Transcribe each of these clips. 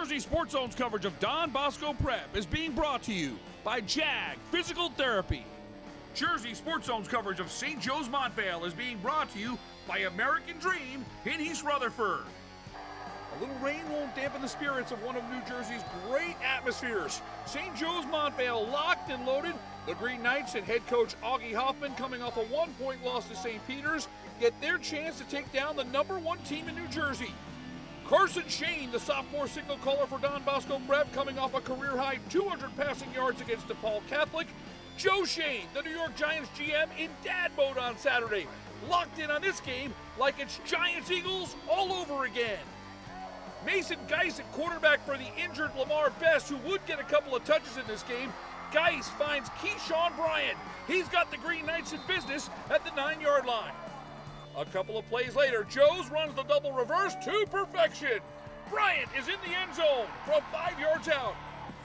Jersey Sports Zone's coverage of Don Bosco Prep is being brought to you by JAG Physical Therapy. Jersey Sports Zone's coverage of St. Joe's Montvale is being brought to you by American Dream in East Rutherford. A little rain won't dampen the spirits of one of New Jersey's great atmospheres. St. Joe's Montvale locked and loaded. The Green Knights and head coach Augie Hoffman, coming off a 1-point loss to St. Peter's, get their chance to take down the #1 team in New Jersey. Carson Shane, the sophomore signal caller for Don Bosco Prep, coming off a career-high 200 passing yards against DePaul Catholic. Joe Shane, the New York Giants GM, in dad mode on Saturday, locked in on this game like it's Giants-Eagles all over again. Mason Geis at quarterback for the injured Lamar Best, who would get a couple of touches in this game. Geis finds Keyshawn Bryant. He's got the Green Knights in business at the 9-yard line. A couple of plays later, Joes runs the double reverse to perfection. Bryant is in the end zone from 5 yards out.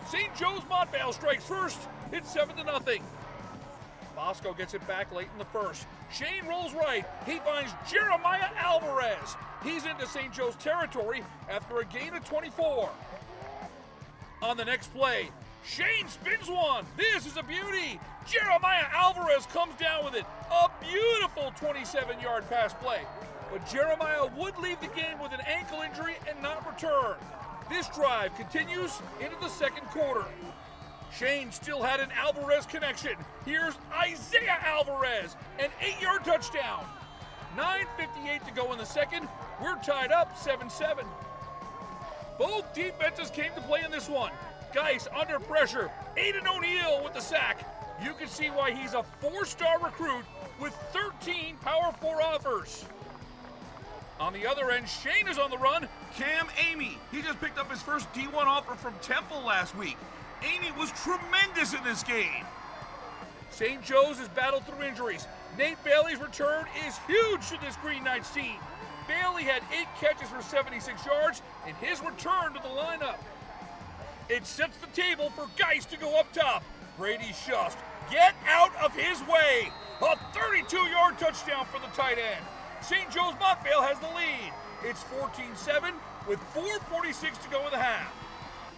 St. Joe's Montvale strikes first. It's 7-0. Bosco gets it back late in the first. Shane rolls right. He finds Jeremiah Alvarez. He's into St. Joe's territory after a gain of 24. On the next play, Shane spins one. This is a beauty. Jeremiah Alvarez comes down with it. A beautiful 27-yard pass play. But Jeremiah would leave the game with an ankle injury and not return. This drive continues into the second quarter. Shane still had an Alvarez connection. Here's Isaiah Alvarez, an 8-yard touchdown. 9:58 to go in the second. We're tied up 7-7. Both defenses came to play in this one. Geis under pressure. Aiden O'Neill with the sack. You can see why he's a 4-star recruit with 13 Power 4 offers. On the other end, Shane is on the run. Cam Amy, he just picked up his first D1 offer from Temple last week. Amy was tremendous in this game. St. Joe's has battled through injuries. Nate Bailey's return is huge to this Green Knights team. Bailey had 8 catches for 76 yards in his return to the lineup. It sets the table for Geis to go up top. Brady Shust, get out of his way. A 32-yard touchdown for the tight end. St. Joe's Montvale has the lead. It's 14-7 with 4:46 to go in the half.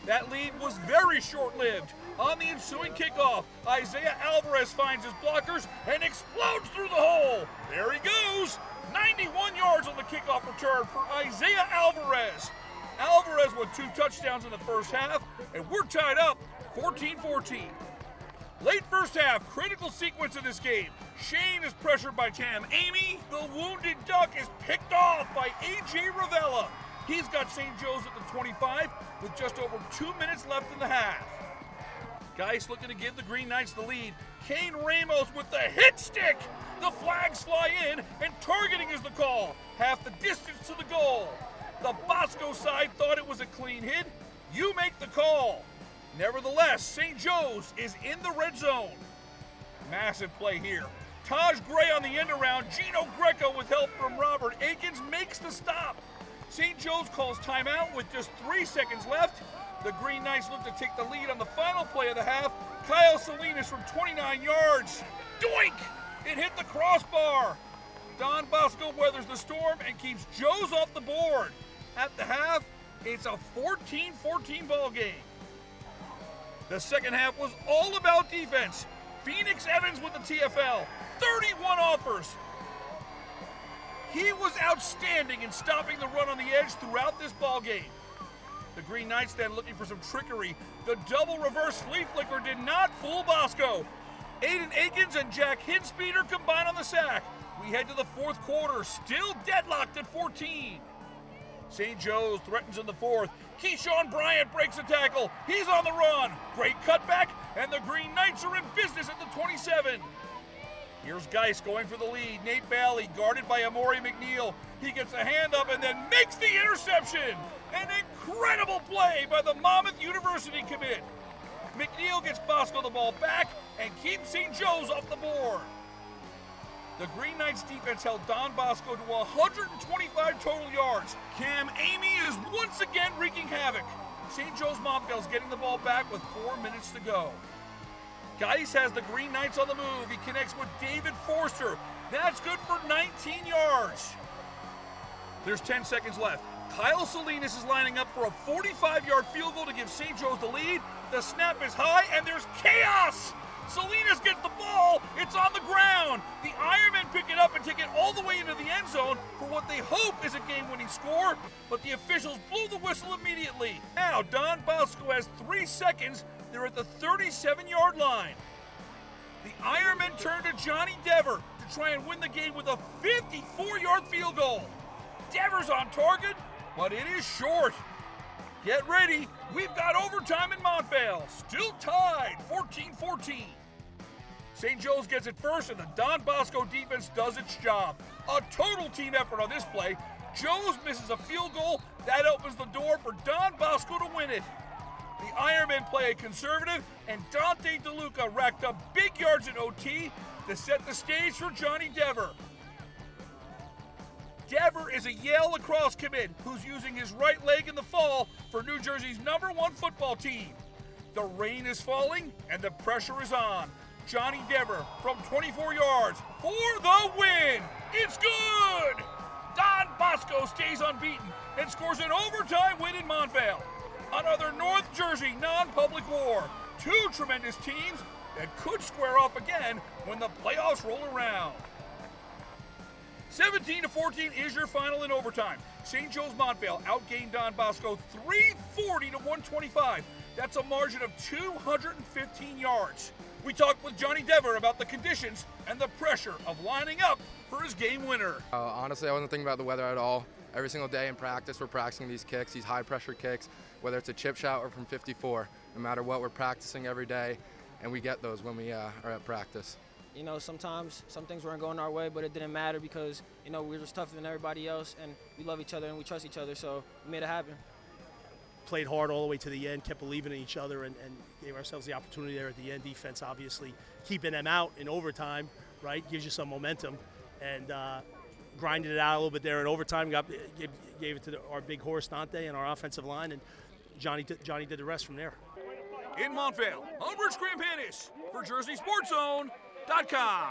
That lead was very short-lived. On the ensuing kickoff, Isaiah Alvarez finds his blockers and explodes through the hole. There he goes. 91 yards on the kickoff return for Isaiah Alvarez. Alvarez with 2 touchdowns in the first half, and we're tied up 14-14. Late first half, critical sequence in this game. Shane is pressured by Cam Amy. The wounded Duck is picked off by A.J. Ravella. He's got St. Joe's at the 25 with just over 2 minutes left in the half. Geis looking to give the Green Knights the lead. Kane Ramos with the hit stick. The flags fly in, and targeting is the call. Half the distance to the goal. The Bosco side thought it was a clean hit. You make the call. Nevertheless, St. Joe's is in the red zone. Massive play here. Taj Gray on the end around. Gino Greco with help from Robert Akins makes the stop. St. Joe's calls timeout with just 3 seconds left. The Green Knights look to take the lead on the final play of the half. Kyle Salinas from 29 yards. Doink! It hit the crossbar. Don Bosco weathers the storm and keeps Joe's off the board. At the half, it's a 14-14 ball game. The second half was all about defense. Phoenix Evans with the TFL, 31 offers. He was outstanding in stopping the run on the edge throughout this ball game. The Green Knights then looking for some trickery. The double reverse flea flicker did not fool Bosco. Aiden Akins and Jack Hinspeeder combine on the sack. We head to the fourth quarter, still deadlocked at 14. St. Joe's threatens in the fourth. Keyshawn Bryant breaks a tackle. He's on the run. Great cutback, and the Green Knights are in business at the 27. Here's Geis going for the lead. Nate Bailey guarded by Amori McNeil. He gets a hand up and then makes the interception. An incredible play by the Monmouth University commit. McNeil gets Bosco the ball back and keeps St. Joe's off the board. The Green Knights defense held Don Bosco to 125 total yards. Cam Amy is once again wreaking havoc. St. Joe's Montvale is getting the ball back with 4 minutes to go. Geis has the Green Knights on the move. He connects with David Forster. That's good for 19 yards. There's 10 seconds left. Kyle Salinas is lining up for a 45-yard field goal to give St. Joe's the lead. The snap is high, and there's chaos! Salinas gets the ball. It's on the ground. The Ironmen pick it up and take it all the way into the end zone for what they hope is a game-winning score, but the officials blew the whistle immediately. Now, Don Bosco has 3 seconds. They're at the 37-yard line. The Ironmen turn to Johnny Devir to try and win the game with a 54-yard field goal. Devir's on target, but it is short. Get ready, we've got overtime in Montvale. Still tied, 14-14. St. Joe's gets it first, and the Don Bosco defense does its job. A total team effort on this play. Joe's misses a field goal. That opens the door for Don Bosco to win it. The Ironmen play a conservative, and Dante DeLuca racked up big yards in OT to set the stage for Johnny Devir. Devir is a Yale lacrosse commit who's using his right leg in the fall for New Jersey's #1 football team. The rain is falling and the pressure is on. Johnny Devir from 24 yards for the win. It's good! Don Bosco stays unbeaten and scores an overtime win in Montvale. Another North Jersey non-public war. 2 tremendous teams that could square off again when the playoffs roll around. 17-14 is your final in overtime. St. Joe's Montvale outgained Don Bosco 340-125. That's a margin of 215 yards. We talked with Johnny Devir about the conditions and the pressure of lining up for his game winner. Honestly, I wasn't thinking about the weather at all. Every single day in practice, we're practicing these kicks, these high-pressure kicks, whether it's a chip shot or from 54. No matter what, we're practicing every day, and we get those when we are at practice. You know, sometimes some things weren't going our way, but it didn't matter because, you know, we were just tougher than everybody else, and we love each other and we trust each other, so we made it happen. Played hard all the way to the end, kept believing in each other, and gave ourselves the opportunity there at the end. Defense, obviously, keeping them out in overtime, right, gives you some momentum, and grinded it out a little bit there in overtime. Gave it to our big horse, Dante, and our offensive line, and Johnny did the rest from there. In Montvale, Humbridge Crampanis for JerseySportsZone.com.